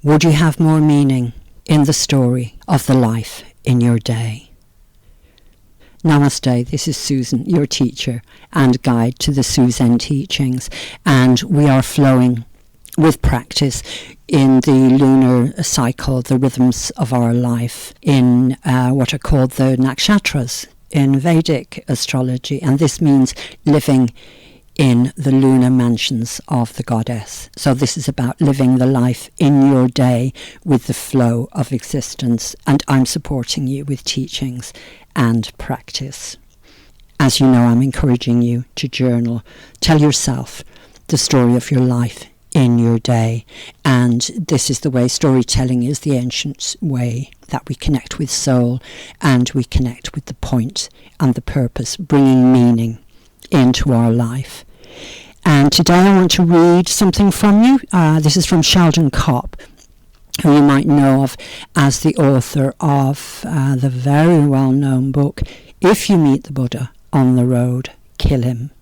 Would you have more meaning in the story of the life in your day? Namaste, this is Susan, your teacher and guide to the Suzanne teachings, and we are flowing with practice in the lunar cycle, the rhythms of our life, in what are called the nakshatras in Vedic astrology, and this means living in the lunar mansions of the goddess. So this is about living the life in your day with the flow of existence, and I'm supporting you with teachings and practice. As you know, I'm encouraging you to journal. Tell yourself the story of your life in your day, and this is the way storytelling is, the ancient way that we connect with soul and we connect with the point and the purpose, bringing meaning into our life. And today I want to read something from you. This is from Sheldon Kopp, who you might know of as the author of the very well-known book, If You Meet the Buddha on the Road, Kill Him.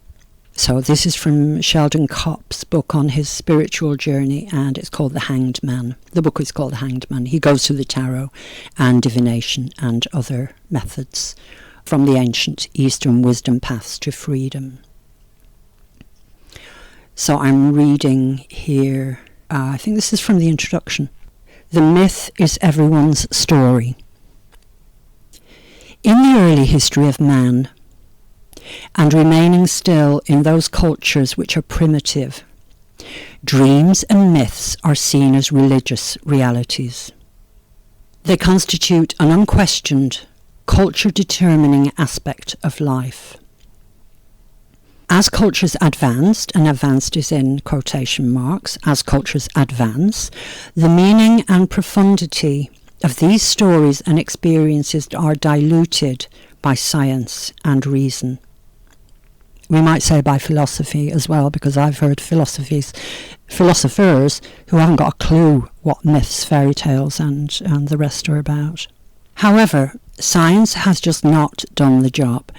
So this is from Sheldon Kopp's book on his spiritual journey, and it's called The Hanged Man. The book is called The Hanged Man. He goes through the tarot and divination and other methods from the ancient Eastern wisdom paths to freedom. So I'm reading here, I think this is from the introduction. The myth is everyone's story. In the early history of man, and remaining still in those cultures which are primitive, dreams and myths are seen as religious realities. They constitute an unquestioned, culture-determining aspect of life. As cultures advanced, and advanced is in quotation marks, as cultures advance, the meaning and profundity of these stories and experiences are diluted by science and reason. We might say by philosophy as well, because I've heard philosophers who haven't got a clue what myths, fairy tales and the rest are about. However, science has just not done the job,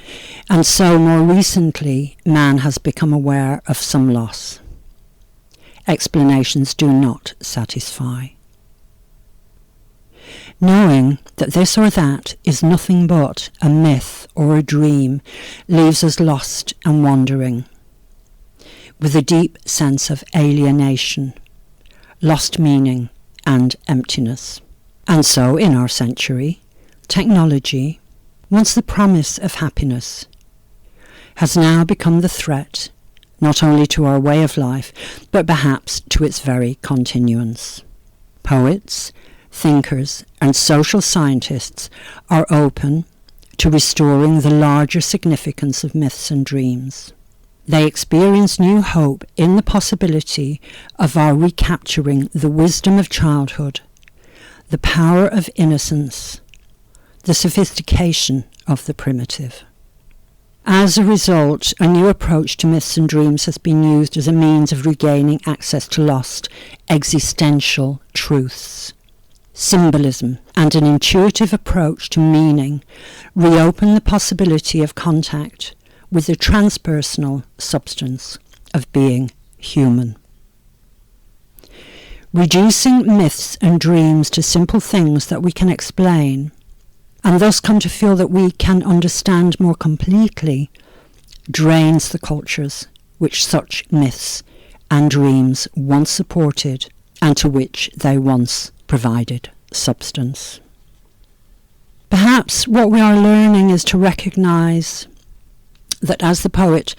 and so more recently man has become aware of some loss. Explanations do not satisfy. Knowing that this or that is nothing but a myth or a dream leaves us lost and wandering, with a deep sense of alienation, lost meaning and emptiness. And so in our century, technology, once the promise of happiness, has now become the threat not only to our way of life, but perhaps to its very continuance. Poets, thinkers and social scientists are open to restoring the larger significance of myths and dreams. They experience new hope in the possibility of our recapturing the wisdom of childhood, the power of innocence, the sophistication of the primitive. As a result, a new approach to myths and dreams has been used as a means of regaining access to lost existential truths. Symbolism and an intuitive approach to meaning reopen the possibility of contact with the transpersonal substance of being human. Reducing myths and dreams to simple things that we can explain, and thus come to feel that we can understand more completely, drains the cultures which such myths and dreams once supported and to which they once provided substance. Perhaps what we are learning is to recognise that, as the poet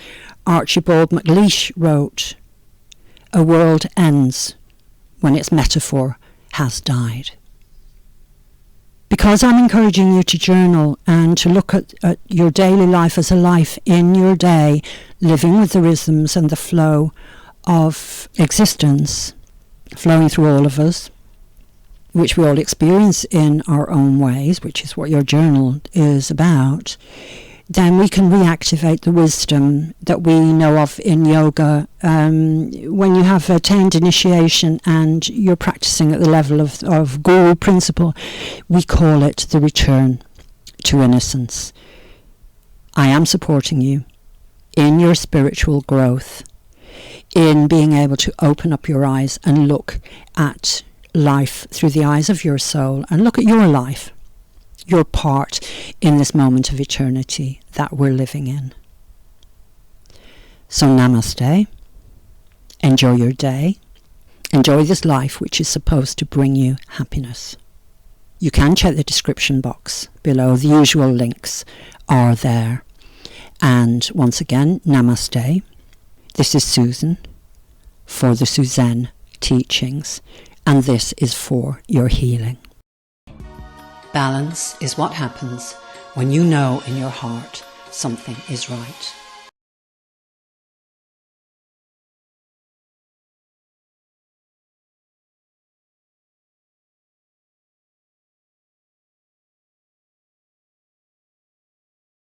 Archibald MacLeish wrote, a world ends when its metaphor has died. Because I'm encouraging you to journal and to look at your daily life as a life in your day, living with the rhythms and the flow of existence flowing through all of us, which we all experience in our own ways, which is what your journal is about, then we can reactivate the wisdom that we know of in yoga. When you have attained initiation and you're practicing at the level of guru principle, we call it the return to innocence. I am supporting you in your spiritual growth, in being able to open up your eyes and look at life through the eyes of your soul and look at your life, your part in this moment of eternity that we're living in. So namaste. Enjoy your day. Enjoy this life which is supposed to bring you happiness. You can check the description box below. The usual links are there. And once again, namaste. This is Susan for the Suzanne Teachings, and this is for your healing. Balance is what happens when you know in your heart something is right.